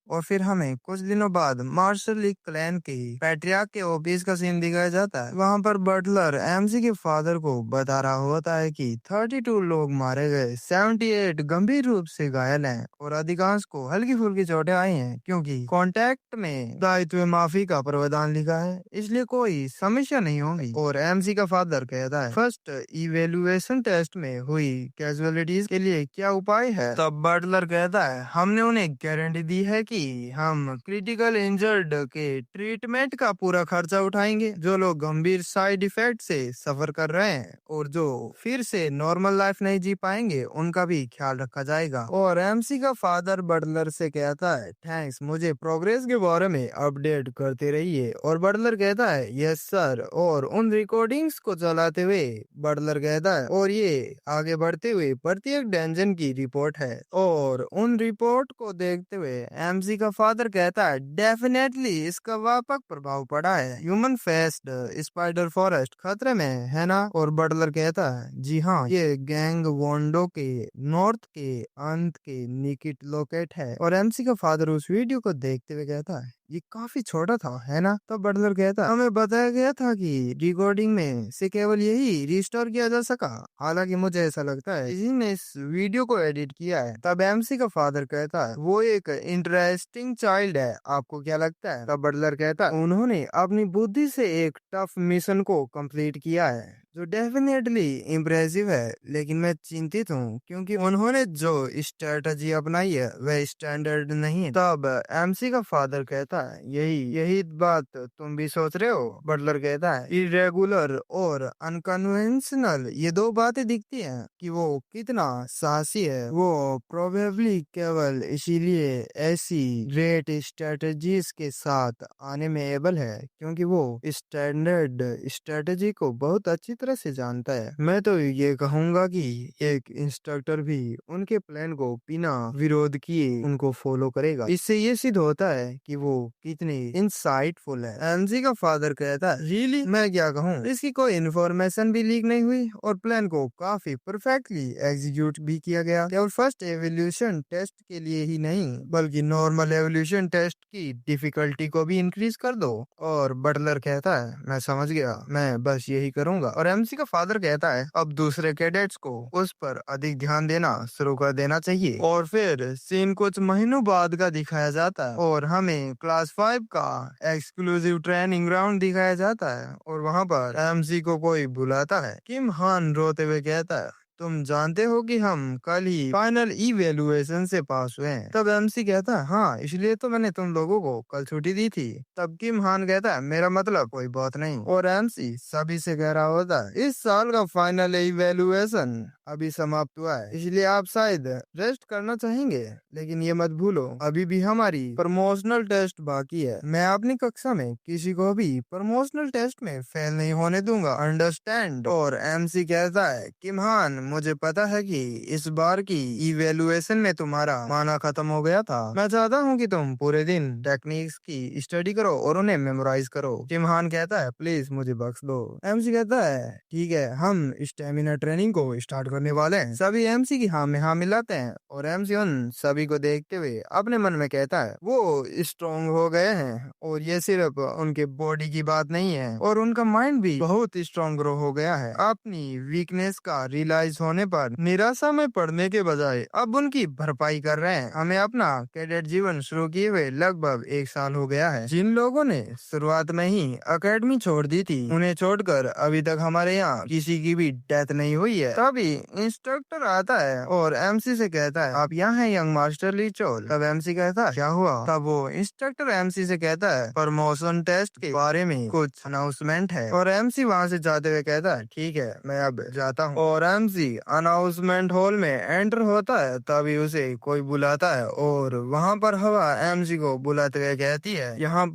और फिर हमें कुछ दिनों बाद मार्शल लीग क्लैन के पैट्रियार्क के ऑफिस का सीन दिखाया जाता है। वहाँ पर बटलर एमसी के फादर को बता रहा होता है कि 32 लोग मारे गए, 78 गंभीर रूप से घायल हैं और अधिकांश को हल्की फुल्की चोटें आई हैं, क्योंकि कॉन्ट्रैक्ट में दायित्व माफी का प्रावधान लिखा है, इसलिए कोई समस्या नहीं होगी। और एमसी का फादर कहता है, फर्स्ट इवेल्युएशन टेस्ट में हुई कैजुअलिटीज के लिए क्या उपाय है? तब बटलर कहता है, हमने उन्हें गारंटी दी है कि हम क्रिटिकल इंजर्ड के ट्रीटमेंट का पूरा खर्चा उठाएंगे। जो लोग गंभीर साइड इफेक्ट से सफर कर रहे हैं और जो फिर से नॉर्मल लाइफ नहीं जी पाएंगे, उनका भी ख्याल रखा जाएगा। और एमसी का फादर बटलर से कहता है, थैंक्स, मुझे प्रोग्रेस के बारे में अपडेट करते रहिए। और बटलर कहता है, यस सर। और उन रिकॉर्डिंग्स को चलाते हुए बटलर कहता है, और ये आगे बढ़ते हुए प्रत्येक डेंजन की रिपोर्ट है। और उन रिपोर्ट को देखते हुए एमसी का फादर कहता है, डेफिनेटली इसका व्यापक प्रभाव पड़ा है। ह्यूमन फेस्ड स्पाइडर फॉरेस्ट खतरे में है ना? और बटलर कहता है, जी हाँ, ये गैंग वोंडो के नॉर्थ के अंत के निकिट लोकेट है। और एमसी का फादर उस वीडियो को देखते हुए कहता है, ये काफी छोटा था है ना? तब बटलर कहता, हमें बताया गया था कि रिकॉर्डिंग में से केवल यही रिस्टोर किया जा सका, हालांकि मुझे ऐसा लगता है किसी ने इस वीडियो को एडिट किया है। तब एमसी का फादर कहता है, वो एक इंटरेस्टिंग चाइल्ड है, आपको क्या लगता है? तब बटलर कहता है, उन्होंने अपनी बुद्धि से एक टफ मिशन को कंप्लीट किया है, जो डेफिनेटली इम्प्रेसिव है, लेकिन मैं चिंतित हूँ क्योंकि उन्होंने जो स्ट्रेटजी अपनाई है वह स्टैंडर्ड नहीं है। तब एमसी का फादर कहता है, यही यही बात तुम भी सोच रहे हो? बटलर कहता है, इरेगुलर और अनकन्वेंशनल, ये दो बातें दिखती हैं कि वो कितना साहसी है। वो प्रोबेबली केवल इसीलिए ऐसी ग्रेट स्ट्रेटजीज के साथ आने में एबल है क्योंकि वो स्टैंडर्ड स्ट्रेटजी को बहुत अच्छी तरह से जानता है। मैं तो ये कहूंगा कि एक इंस्ट्रक्टर भी उनके प्लान को बिना विरोध किए उनको फॉलो करेगा। इससे ये सिद्ध होता है कि वो कितने इंसाइटफुल है। एमजी का फादर कहता है, रियली? मैं क्या कहूँ, इसकी कोई इन्फॉर्मेशन भी लीक नहीं हुई और प्लान को काफी परफेक्टली एग्जीक्यूट भी किया गया। केवल फर्स्ट एवोल्यूशन टेस्ट के लिए ही नहीं, बल्कि नॉर्मल एवोल्यूशन टेस्ट की डिफिकल्टी को भी इंक्रीज कर दो। और बटलर कहता है, मैं समझ गया, मैं बस यही करूंगा। और एमसी का फादर कहता है, अब दूसरे कैडेट्स को उस पर अधिक ध्यान देना शुरू कर देना चाहिए। और फिर सीन कुछ महीनों बाद का दिखाया जाता है और हमें क्लास 5 का एक्सक्लूसिव ट्रेनिंग ग्राउंड दिखाया जाता है। और वहाँ पर एमसी को कोई बुलाता है। किम हान रोते हुए कहता है, तुम जानते हो कि हम कल ही फाइनल इवेलुएशन से पास हुए हैं। तब एमसी कहता है, हाँ, इसलिए तो मैंने तुम लोगों को कल छुट्टी दी थी। तब किम हान कहता है, मेरा मतलब कोई बात नहीं। और एमसी सभी से कह रहा होता है, इस साल का फाइनल इवेलुएशन अभी समाप्त हुआ है, इसलिए आप शायद रेस्ट करना चाहेंगे, लेकिन ये मत भूलो, अभी भी हमारी प्रमोशनल टेस्ट बाकी है। मैं अपनी कक्षा में किसी को भी प्रमोशनल टेस्ट में फेल नहीं होने दूंगा, अंडरस्टैंड? और एमसी कहता है, किम हान, मुझे पता है कि इस बार की इवेलुएशन में तुम्हारा माना खत्म हो गया था। मैं चाहता हूँ कि तुम पूरे दिन टेक्निक्स की स्टडी करो और उन्हें मेमोराइज करो। किम हान कहता है, प्लीज मुझे बख्श दो। एमसी कहता है, ठीक है, हम स्टेमिना ट्रेनिंग को स्टार्ट करने वाले हैं। सभी एमसी की हाँ में हाँ मिलाते हैं और एमसी उन सभी को देखते हुए अपने मन में कहता है, वो स्ट्रॉन्ग हो गए हैं और ये सिर्फ उनके बॉडी की बात नहीं है, और उनका माइंड भी बहुत स्ट्रॉन्ग ग्रो हो गया है। अपनी वीकनेस का रियलाइज होने पर निराशा में पड़ने के बजाय अब उनकी भरपाई कर रहे हैं। हमें अपना कैडेट जीवन शुरू किए हुए लगभग 1 साल हो गया है। जिन लोगों ने शुरुआत में ही एकेडमी छोड़ दी थी, उन्हें छोड़कर अभी तक हमारे यहाँ किसी की भी डेथ नहीं हुई है। तभी इंस्ट्रक्टर आता है और एमसी से कहता है, आप यहाँ हैं यंग मास्टर ली चोल? तब एमसी कहता है, क्या हुआ? तब वो इंस्ट्रक्टर एमसी से कहता है, प्रमोशन टेस्ट के बारे में कुछ अनाउंसमेंट है। और एमसी वहाँ से जाते हुए कहता है, ठीक है, मैं अब जाता हूँ। और एमसी अनाउंसमेंट हॉल में एंटर होता है, तभी उसे कोई बुलाता है और वहाँ पर हवा एमसी को बुलाते हुए कहती है, यहाँ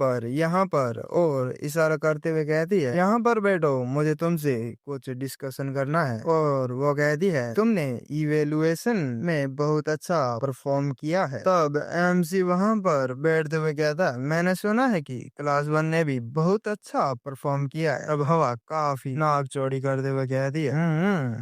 पर, और इशारा करते हुए कहती है, यहाँ पर बैठो, मुझे तुमसे कुछ डिस्कशन करना है। और वो कहती कहती है, तुमने इवेलुएशन में बहुत अच्छा परफॉर्म किया है। तब एमसी वहां पर बैठते हुए कहता है, मैंने सुना है कि क्लास 1 ने भी बहुत अच्छा परफॉर्म किया है। अब हवा काफी नाक चौड़ी करते हुए कहती है,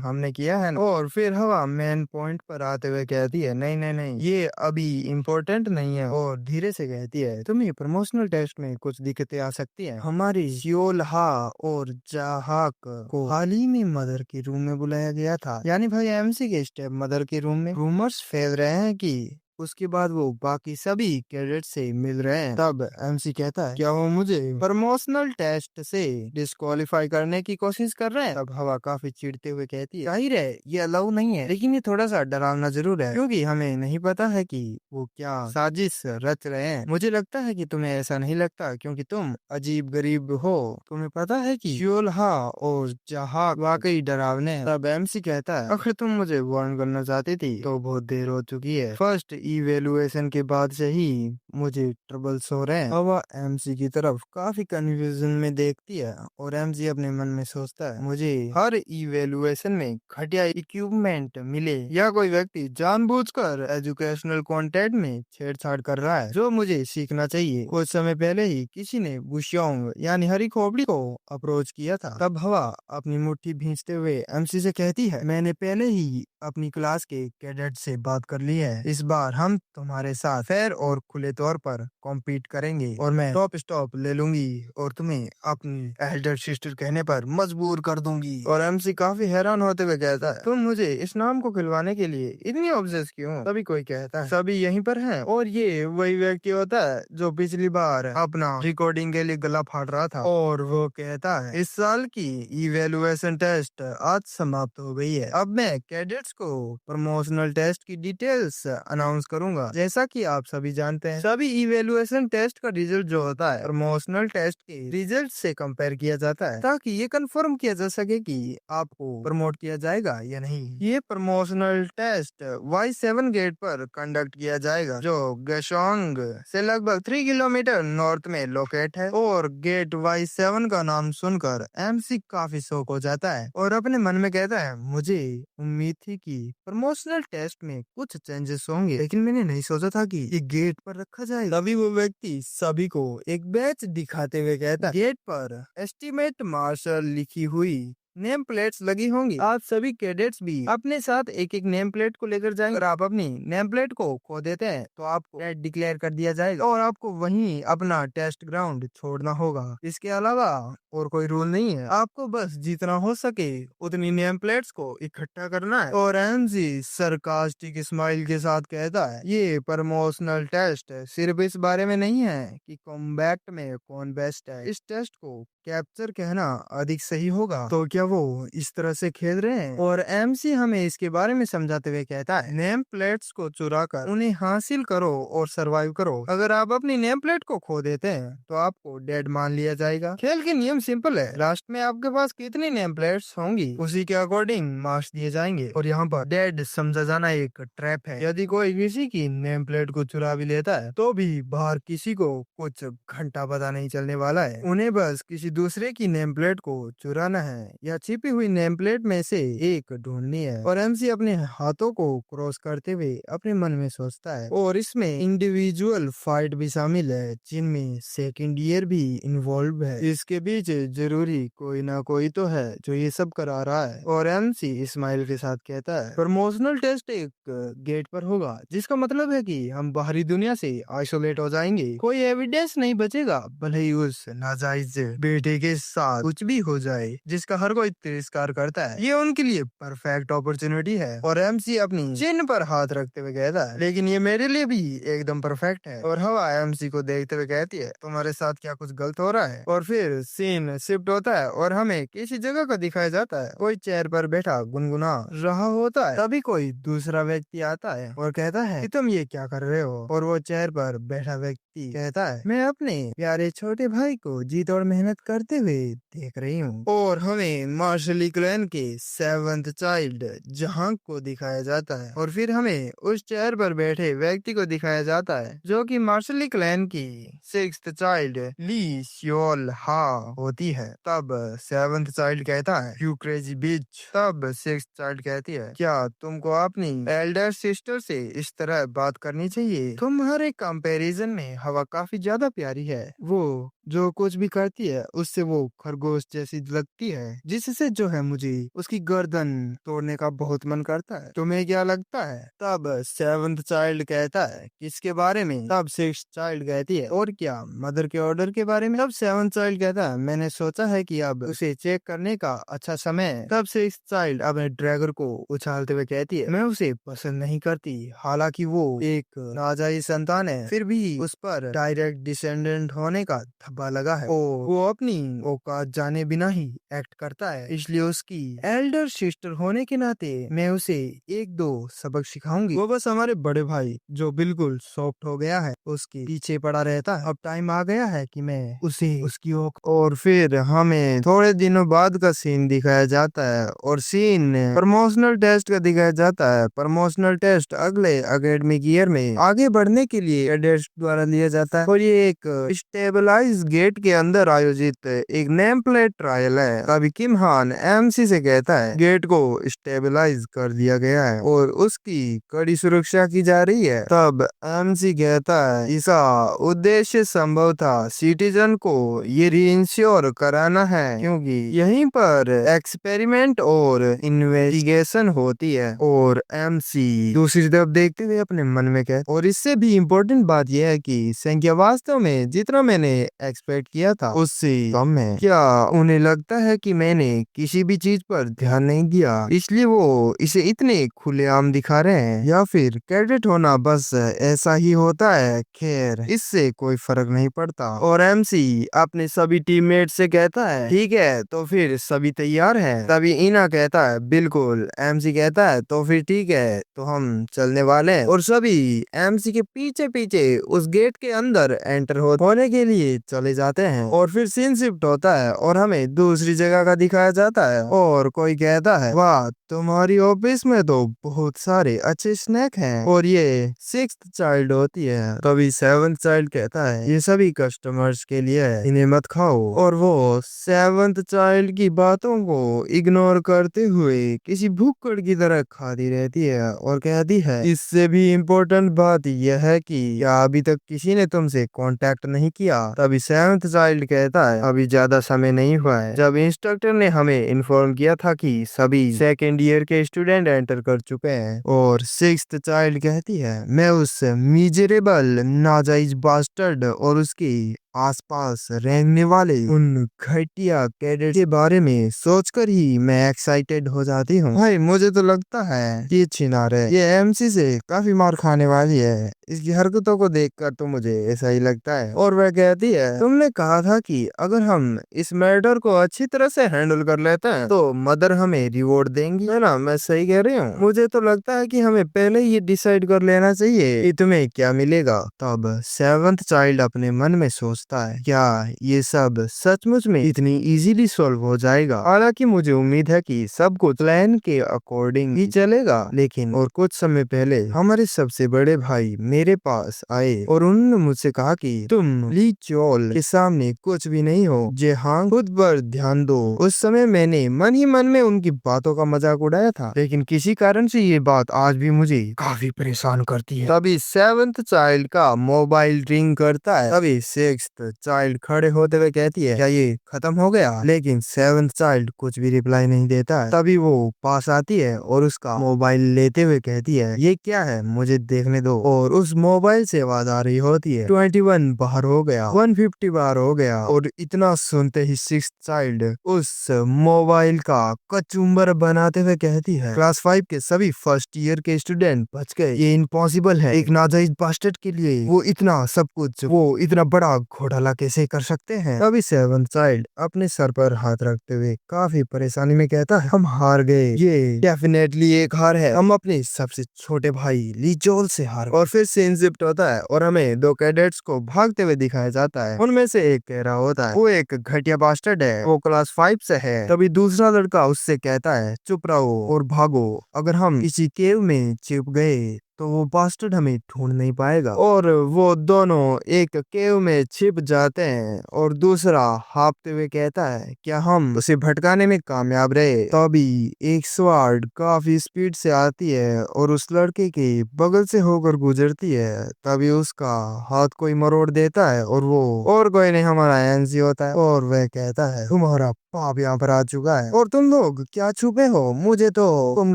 हमने किया है ना। और फिर हवा मेन पॉइंट पर आते हुए कहती है, नहीं नहीं नहीं, ये अभी इम्पोर्टेंट नहीं है। और धीरे से कहती है, तुम्हें प्रमोशनल टेस्ट में कुछ दिक्कतें आ सकती है। हमारी योलहा और जाहाक को हाल ही में मदर के रूम में बुलाया गया था, यानी भाई एमसी के स्टेप मदर के रूम में। रूमर्स फैल रहे हैं कि उसके बाद वो बाकी सभी कैडेट से मिल रहे हैं। तब एमसी कहता है, क्या वो मुझे प्रमोशनल टेस्ट से डिस्क्वालीफाई करने की कोशिश कर रहे हैं? तब हवा काफी चिढ़ते हुए कहती है, जाहिर है ये अलाउ नहीं है, लेकिन ये थोड़ा सा डरावना जरूर है, क्योंकि हमें नहीं पता है कि वो क्या साजिश रच रहे हैं। मुझे लगता है कि तुम्हें ऐसा नहीं लगता, क्योंकि तुम अजीब गरीब हो। तुम्हें पता है कि योलहा और जहा वाकई डरावने हैं। तब एमसी कहता है, आखिर तुम मुझे वार्न करना चाहती थी, तो बहुत देर हो चुकी है। फर्स्ट इवेलुएशन के बाद से ही मुझे ट्रबल्स हो रहे हैं। हवा एमसी की तरफ काफी कंफ्यूजन में देखती है और एमसी अपने मन में सोचता है, मुझे हर इवेलुएशन में घटिया इक्विपमेंट मिले या कोई व्यक्ति जानबूझकर एजुकेशनल कंटेंट में छेड़छाड़ कर रहा है, जो मुझे सीखना चाहिए। कुछ समय पहले ही किसी ने बुशियोंग यानी हरी खोपड़ी को अप्रोच किया था। तब हवा अपनी मुट्ठी भींचते हुए एमसी से कहती है, मैंने पहले ही अपनी क्लास के कैडेट से बात कर ली है। इस बार हम तुम्हारे साथ फेयर और खुले तौर पर कॉम्पीट करेंगे और मैं टॉप स्टॉप ले लूंगी और तुम्हें अपनी एल्डर सिस्टर कहने पर मजबूर कर दूंगी। और एमसी काफी हैरान होते हुए कहता है, तुम मुझे इस नाम को खिलवाने के लिए इतनी ऑब्सेस क्यों हो? तभी कोई कहता है, सभी यहीं पर हैं। और ये वही व्यक्ति होता है जो पिछली बार अपना रिकॉर्डिंग के लिए गला फाड़ रहा था। और वो कहता है, इस साल की इवेलुएशन टेस्ट आज समाप्त हो गई है। अब मैं कैडेट्स को प्रमोशनल टेस्ट की डिटेल्स अनाउंस करूंगा। जैसा कि आप सभी जानते हैं, सभी इवेलुएशन टेस्ट का रिजल्ट जो होता है प्रमोशनल टेस्ट के रिजल्ट से कंपेयर किया जाता है, ताकि ये कंफर्म किया जा सके कि आपको प्रमोट किया जाएगा या नहीं। ये प्रमोशनल टेस्ट Y7 गेट पर कंडक्ट किया जाएगा, जो गशोंग से लगभग 3 किलोमीटर नॉर्थ में लोकेट है। और गेट Y7 का नाम सुनकर एमसी काफी शौक हो जाता है और अपने मन में कहता है, मुझे उम्मीद थी कि प्रमोशनल टेस्ट में कुछ चेंजेस होंगे, लेकिन मैंने नहीं सोचा था कि ये गेट पर रखा जाए। तभी वो व्यक्ति सभी को एक बैच दिखाते हुए कहता है, गेट पर एस्टिमेट मार्शल लिखी हुई नेम प्लेट्स लगी होंगी। आप सभी कैडेट्स भी अपने साथ एक एक नेम प्लेट को लेकर जाएंगे। अगर आप अपनी नेम प्लेट को खो देते हैं तो आपको डेड डिक्लेयर कर दिया जाएगा और आपको वहीं अपना टेस्ट ग्राउंड छोड़ना होगा। इसके अलावा और कोई रूल नहीं है, आपको बस जितना हो सके उतनी नेम प्लेट्स को इकट्ठा करना है। और एमजी सरकास्टिक स्माइल के साथ कहता है, ये प्रमोशनल टेस्ट सिर्फ इस बारे में नहीं है कि कॉम्बैट में कौन बेस्ट है। इस टेस्ट को कैप्चर कहना अधिक सही होगा। तो क्या वो इस तरह से खेल रहे हैं? और एमसी हमें इसके बारे में समझाते हुए कहता है, नेम प्लेट्स को चुरा कर उन्हें हासिल करो और सरवाइव करो। अगर आप अपनी नेम प्लेट को खो देते हैं तो आपको डेड मान लिया जाएगा। खेल के नियम सिंपल है, लास्ट में आपके पास कितनी नेम प्लेट्स होंगी उसी के अकॉर्डिंग मार्क्स दिए जाएंगे। और यहाँ पर डेड समझा जाना एक ट्रैप है। यदि कोई किसी की नेम प्लेट को चुरा भी लेता है तो भी बाहर किसी को कुछ घंटा पता नहीं चलने वाला है। उन्हें बस किसी दूसरे की नेम प्लेट को चुराना है या छिपी हुई नेम प्लेट में से एक ढूंढनी है। और एमसी अपने हाथों को क्रॉस करते हुए अपने मन में सोचता है, और इसमें इंडिविजुअल फाइट भी शामिल है जिनमें सेकंड ईयर भी इन्वॉल्व है। इसके बीच जरूरी कोई ना कोई तो है जो ये सब करा रहा है। और एमसी स्माइल के साथ कहता है, प्रमोशनल टेस्ट एक गेट पर होगा, जिसका मतलब है कि हम बाहरी दुनिया से आइसोलेट हो जाएंगे। कोई एविडेंस नहीं बचेगा, भले ही उस नाजायज बेटे के साथ कुछ भी हो जाए जिसका हर कोई तिरस्कार करता है। ये उनके लिए परफेक्ट अपॉर्चुनिटी है। और एमसी अपनी चिन्ह पर हाथ रखते हुए कहता है, लेकिन ये मेरे लिए भी एकदम परफेक्ट है। और हवा एमसी को देखते हुए कहती है, तुम्हारे साथ क्या कुछ गलत हो रहा है? और फिर सीन शिफ्ट होता है और हमें किसी जगह का दिखाया जाता है। कोई चेयर पर बैठा गुनगुना रहा होता है। तभी कोई दूसरा व्यक्ति आता है और कहता है कि तुम ये क्या कर रहे हो? और वो चेयर पर बैठा व्यक्ति कहता है, मैं अपने प्यारे छोटे भाई को जी तोड़ मेहनत करते हुए देख रही हूँ। और हमें मार्शल क्लैन के 7th चाइल्ड जहां को दिखाया जाता है। और फिर हमें उस चेयर पर बैठे व्यक्ति को दिखाया जाता है जो कि मार्शल क्लैन की 6th चाइल्ड ली श्योल हा होती है। तब सेवंथ चाइल्ड कहता है यू क्रेजी बिच। तब सिक्स्थ चाइल्ड कहती है क्या तुमको अपनी एल्डर सिस्टर से इस तरह बात करनी चाहिए? तुम्हारे कंपैरिजन में हवा काफी ज्यादा प्यारी है। वो जो कुछ भी करती है उससे वो खरगोश जैसी लगती है, जिससे जो है मुझे उसकी गर्दन तोड़ने का बहुत मन करता है। तुम्हें क्या लगता है? तब सेवंथ चाइल्ड कहता है किसके बारे में? तब सिक्स चाइल्ड कहती है और क्या, मदर के ऑर्डर के बारे में। तब सेवंथ चाइल्ड कहता है मैंने सोचा है कि अब उसे चेक करने का अच्छा समय है। तब सिक्स चाइल्ड अपने ड्रैगर को उछालते हुए कहती है मैं उसे पसंद नहीं करती, हालांकि वो एक नाजायज संतान है, फिर भी उस पर डायरेक्ट डिसेंडेंट होने का धब्बा लगा है और वो अपनी औकात जाने बिना ही एक्ट करता है, इसलिए उसकी एल्डर सिस्टर होने के नाते मैं उसे एक दो सबक सिखाऊंगी। वो बस हमारे बड़े भाई जो बिल्कुल सॉफ्ट हो गया है उसके पीछे पड़ा रहता है। अब टाइम आ गया है कि मैं उसे उसकी और फिर हमें थोड़े दिनों बाद का सीन दिखाया जाता है और सीन प्रमोशनल टेस्ट का दिखाया जाता है। प्रमोशनल टेस्ट अगले एकेडमिक ईयर में आगे बढ़ने के लिए एडेट्स द्वारा लिया जाता है और ये एक स्टेबलाइज गेट के अंदर आयोजित एक नेम प्लेट ट्रायल है। तभी किम हान एमसी से कहता है गेट को स्टेबलाइज कर दिया गया है और उसकी कड़ी सुरक्षा की जा रही है। तब एमसी कहता है इसका उद्देश्य संभव था सिटीजन को ये रीइंश्योर कराना है क्योंकि यहीं पर एक्सपेरिमेंट और इन्वेस्टिगेशन होती है। और एमसी दूसरी तरफ देखते हुए अपने मन में कहता और इससे भी इम्पोर्टेंट बात यह है कि संख्या वास्तव में जितना मैंने एक्सपेक्ट किया था उससे कम है। क्या उन्हें लगता है कि मैंने किसी भी चीज पर ध्यान नहीं दिया इसलिए वो इसे इतने खुलेआम दिखा रहे हैं, या फिर कैडेट होना बस ऐसा ही होता है? खैर इससे कोई फर्क नहीं पड़ता। और एमसी अपने सभी टीममेट से कहता है ठीक है तो फिर सभी तैयार हैं? तभी इना कहता है बिल्कुल। एमसी कहता है तो फिर ठीक है तो हम चलने वाले हैं और सभी एमसी के पीछे पीछे उस गेट के अंदर एंटर होने के लिए चले जाते हैं। और फिर सीन शिफ्ट होता है और हमें दूसरी जगह का दिखाया जाता है और कोई कहता है वाह तुम्हारी ऑफिस में तो बहुत सारे अच्छे स्नैक हैं, और ये सिक्स्थ चाइल्ड होती है। तभी सेवंथ चाइल्ड कहता है ये सभी कस्टमर्स के लिए है, इन्हें मत खाओ। और वो सेवंथ चाइल्ड की बातों को इग्नोर करते हुए किसी भूखड़ की तरह खाती रहती है और कहती है इससे भी इम्पोर्टेंट बात यह है कि क्या अभी तक किसी ने तुमसे कांटेक्ट नहीं किया? तभी सेवंथ चाइल्ड कहता है अभी ज्यादा समय नहीं हुआ है, जब इंस्ट्रक्टर ने हमें इन्फॉर्म किया था कि सभी सेकेंड ईयर के स्टूडेंट एंटर कर चुके हैं। और सिक्स्थ चाइल्ड कहती है मैं उस मिजरेबल नाजायज बास्टर्ड और उसकी आसपास रहने वाले उन घटिया कैडेट के बारे में सोचकर ही मैं एक्साइटेड हो जाती हूँ। भाई मुझे तो लगता है ये छिनार है, ये एमसी से काफी मार खाने वाली है। इसकी हरकतों को देखकर तो मुझे ऐसा ही लगता है। और वह कहती है तुमने कहा था कि अगर हम इस मैटर को अच्छी तरह से हैंडल कर लेते हैं तो मदर हमें रिवॉर्ड देंगी, है ना? मैं सही कह रही हूँ? मुझे तो लगता है कि हमें पहले ही डिसाइड कर लेना चाहिए कि तुम्हें क्या मिलेगा। तब सेवंथ चाइल्ड अपने मन में सोचता है क्या ये सब सचमुच में इतनी इजीली सॉल्व हो जाएगा? हालांकि मुझे उम्मीद है कि सब कुछ प्लान के अकॉर्डिंग ही चलेगा। लेकिन और कुछ समय पहले हमारे सबसे बड़े भाई मेरे पास आए और उन्होंने मुझसे कहा कि तुम ली चोल के सामने कुछ भी नहीं हो, जे हाँ खुद पर ध्यान दो। उस समय मैंने मन ही मन में उनकी बातों का मजाक उड़ाया था, लेकिन किसी कारण से ये बात आज भी मुझे काफी परेशान करती है। तभी सेवंथ चाइल्ड का मोबाइल रिंग करता है। तभी सिक्स्थ चाइल्ड खड़े होते हुए कहती है क्या ये खत्म हो गया? लेकिन सेवंथ चाइल्ड कुछ भी रिप्लाई नहीं देता है। तभी वो पास आती है और उसका मोबाइल लेते हुए कहती है ये क्या है, मुझे देखने दो। और उस मोबाइल से आवाज आ रही होती है 21 बाहर हो गया, 150 बाहर हो गया। और इतना सुनते ही सिक्स्थ चाइल्ड उस मोबाइल का कचुम्बर बनाते हुए कहती है क्लास 5 के सभी फर्स्ट ईयर के स्टूडेंट बच गए, ये इम्पॉसिबल है। एक नाजायज बास्टर्ड के लिए वो इतना सब कुछ, वो इतना बड़ा घोटाला कैसे कर सकते हैं? तभी सेवंथ चाइल्ड अपने सर पर हाथ रखते हुए काफी परेशानी में कहता है हम हार गए, ये डेफिनेटली एक हार है, हम अपने सबसे छोटे भाई लीचोल से हार गए। और फिर सीन शिफ्ट होता है और हमें दो कैडेट्स को भागते हुए दिखाया जाता है। उनमें से एक कह रहा होता है वो एक घटिया बास्टर्ड है, वो क्लास 5 से है। तभी दूसरा लड़का उससे कहता है चुप रहो और भागो, अगर हम किसी केव में छिप गए तो वो बास्टर्ड हमें ढूंढ नहीं पाएगा। और वो दोनों एक केव में छिप जाते हैं और दूसरा हाँफते हुए कहता है क्या हम उसे भटकाने में कामयाब रहे। तभी एक स्वार्ड काफी स्पीड से आती है और उस लड़के के बगल से होकर गुजरती है। तभी उसका हाथ कोई मरोड़ देता है और वो और कोई नहीं हमारा एनसी होता है और वह कहता है तुम्हारा पाप यहाँ पर आ चुका है और तुम लोग क्या छुपे हो, मुझे तो तुम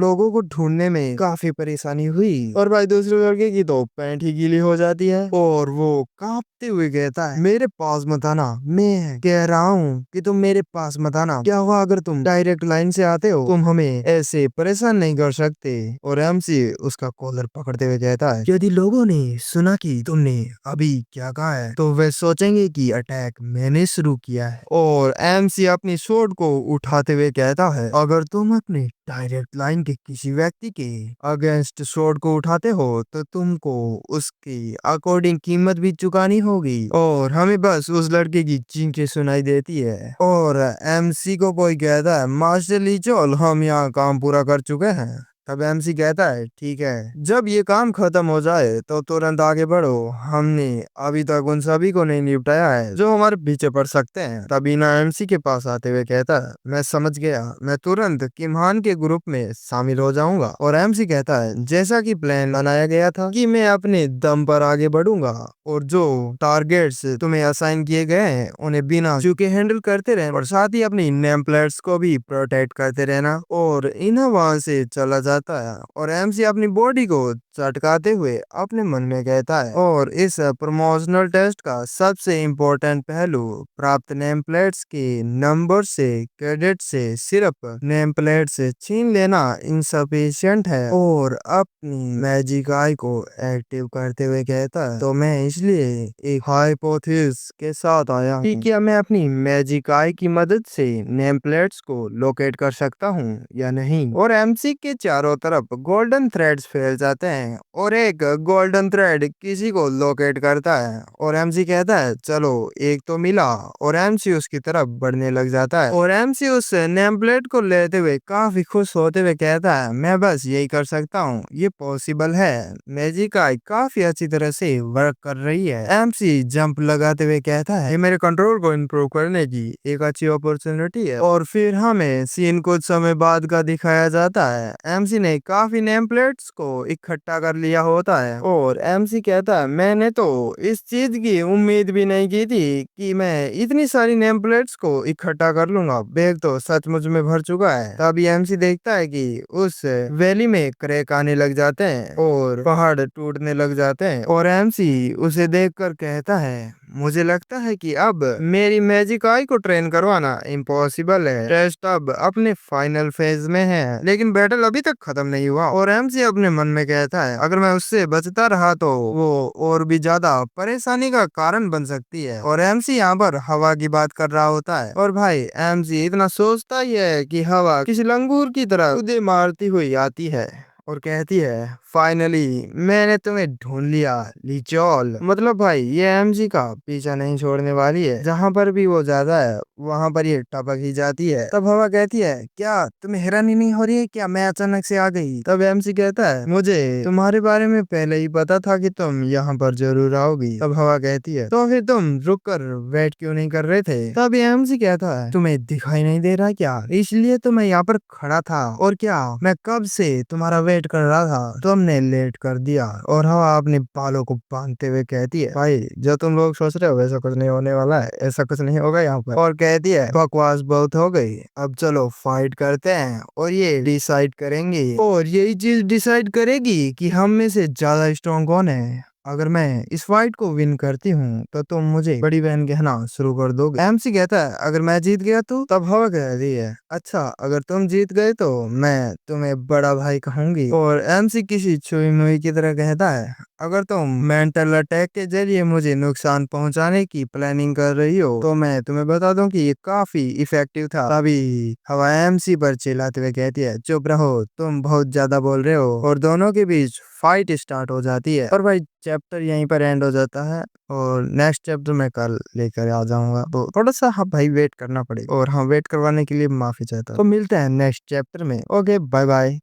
लोगों को ढूंढने में काफी परेशानी हुई। और भाई दूसरे लड़के की तो पैंट ही गीली हो जाती है और वो कांपते हुए कहता है मेरे पास मत आना, मैं कह रहा हूँ कि तुम मेरे पास मत आना। क्या हुआ अगर तुम डायरेक्ट लाइन से आते हो, तुम हमें ऐसे परेशान नहीं कर सकते। और एमसी उसका कॉलर पकड़ते हुए कहता है यदि लोगों ने सुना कि तुमने अभी क्या कहा है तो वे सोचेंगे कि अटैक मैंने शुरू किया है। और एमसी अपनी स्वॉर्ड को उठाते हुए कहता है अगर तुम अपने डायरेक्ट लाइन के किसी व्यक्ति के अगेंस्ट स्वॉर्ड को उठाते हो तो तुमको उसकी अकॉर्डिंग कीमत भी चुकानी होगी। और हमें बस उस लड़के की चींखें सुनाई देती है और एमसी को कोई कहता है मास्टर ली चल, हम यहाँ काम पूरा कर चुके हैं। तब एमसी कहता है ठीक है, जब ये काम खत्म हो जाए तो तुरंत आगे बढ़ो, हमने अभी तक उन सभी को नहीं निपटाया है जो हमारे पीछे पड़ सकते हैं। तभी ना एमसी के पास आते हुए कहता है मैं समझ गया, मैं तुरंत किमहान के ग्रुप में शामिल हो जाऊंगा। और एमसी कहता है जैसा कि प्लान बनाया गया था कि मैं अपने दम पर आगे बढ़ूंगा और जो टारगेट्स तुम्हें असाइन किए गए हैं उन्हें बिना चूके हैंडल करते रहना और साथ ही अपनी नेम प्लेट्स को भी प्रोटेक्ट करते रहना। और इन्हें वहां से चला जाता है और एमसी अपनी बॉडी को चटकाते हुए अपने मन में कहता है और इस प्रमोशनल टेस्ट का सबसे इम्पोर्टेंट पहलू प्राप्त नेम प्लेट्स के नंबर से क्रेडिट से सिर्फ नेम प्लेट से छीन लेना इनसफिशिएंट है और अपनी मैजिक आई को एक्टिव करते हुए कहता है तो मैं इसलिए एक हाइपोथेसिस के साथ आया कि क्या मैं अपनी मैजिक आई की मदद से नेम प्लेट्स को लोकेट कर सकता हूँ या नहीं। और एमसी के चारों तरफ गोल्डन थ्रेड्स फैल जाते हैं और एक गोल्डन थ्रेड किसी को लोकेट करता है और एमसी कहता है चलो एक तो मिला और एमसी उसकी तरफ बढ़ने लग जाता है। और एमसी उस नेम प्लेट को लेते हुए काफी खुश होते हुए कहता है मैं बस यही कर सकता हूँ, ये पॉसिबल है, मैजिक आई काफी अच्छी तरह से वर्क कर रही है। एमसी जंप लगाते हुए कहता है ये मेरे कंट्रोल को इम्प्रूव करने की एक अच्छी अपॉर्चुनिटी है। और फिर हमें सीन कुछ समय बाद का दिखाया जाता है, एमसी ने काफी नेम प्लेट्स को इकट्ठा कर लिया होता है और एमसी कहता है मैंने तो इस चीज की उम्मीद भी नहीं की थी कि मैं इतनी सारी नेम प्लेट्स को इकट्ठा कर लूंगा, बैग तो सचमुच में भर चुका है। तभी एमसी देखता है कि उस वैली में क्रैक आने लग जाते हैं और पहाड़ टूटने लग जाते हैं और एमसी उसे देखकर कहता है मुझे लगता है कि अब मेरी मैजिक आई को ट्रेन करवाना इम्पॉसिबल है। टेस्ट अब अपने फाइनल फेज में है लेकिन बैटल अभी तक खत्म नहीं हुआ। और एमसी अपने मन में कहता है अगर मैं उससे बचता रहा तो वो और भी ज्यादा परेशानी का कारण बन सकती है। और एमसी यहाँ पर हवा की बात कर रहा होता है और भाई एमसी इतना सोचता ही है कि हवा किसी लंगूर की तरह उसे मारती हुई आती है और कहती है फाइनली मैंने तुम्हें ढूंढ लिया लिचोल। मतलब भाई ये एमजी का पीछा नहीं छोड़ने वाली है, जहाँ पर भी वो जाता है वहाँ पर ये टपक ही जाती है। तब हवा कहती है क्या तुम्हें हैरानी नहीं हो रही है क्या मैं अचानक से आ गई। तब एमसी कहता है मुझे तुम्हारे बारे में पहले ही पता था कि तुम यहाँ पर जरूर आओगी। तब हवा कहती है तो फिर तुम रुक कर वेट क्यों नहीं कर रहे थे। तब एमसी कहता है तुम्हें दिखाई नहीं दे रहा क्या, इसलिए तो मैं यहाँ पर खड़ा था और क्या मैं कब से तुम्हारा वेट कर रहा था, तुमने लेट कर दिया। और हवा अपने बालों को बांधते हुए कहती है भाई जो तुम लोग सोच रहे हो वैसा कुछ नहीं होने वाला है, ऐसा कुछ नहीं होगा यहाँ पर। और कहती है बकवास बहुत हो गई, अब चलो फाइट करते हैं और ये डिसाइड करेंगे और यही चीज डिसाइड करेगी कि हम में से ज्यादा स्ट्रॉन्ग कौन है। अगर मैं इस फाइट को विन करती हूँ तो तुम मुझे बड़ी बहन कहना शुरू कर दोगे। एमसी कहता है अगर मैं जीत गया तो। तब हवा कह रही है अच्छा अगर तुम जीत गए तो मैं तुम्हें बड़ा भाई कहूंगी। और एमसी किसी छुई मुई की तरह कहता है अगर तुम मेंटल अटैक के जरिए मुझे नुकसान पहुंचाने की प्लानिंग कर रही हो तो मैं तुम्हें बता दूं कि ये काफी इफेक्टिव था। तभी हवा एमसी पर चिल्लाते हुए कहती है चुप रहो, तुम बहुत ज्यादा बोल रहे हो। और दोनों के बीच फाइट स्टार्ट हो जाती है। और भाई चैप्टर यहीं पर एंड हो जाता है और नेक्स्ट चैप्टर मैं कल लेकर आ जाऊंगा, तो थोड़ा सा हाँ भाई वेट करना पड़ेगा और हाँ वेट करवाने के लिए माफी चाहता हूँ। तो मिलते हैं नेक्स्ट चैप्टर में। Okay bye bye.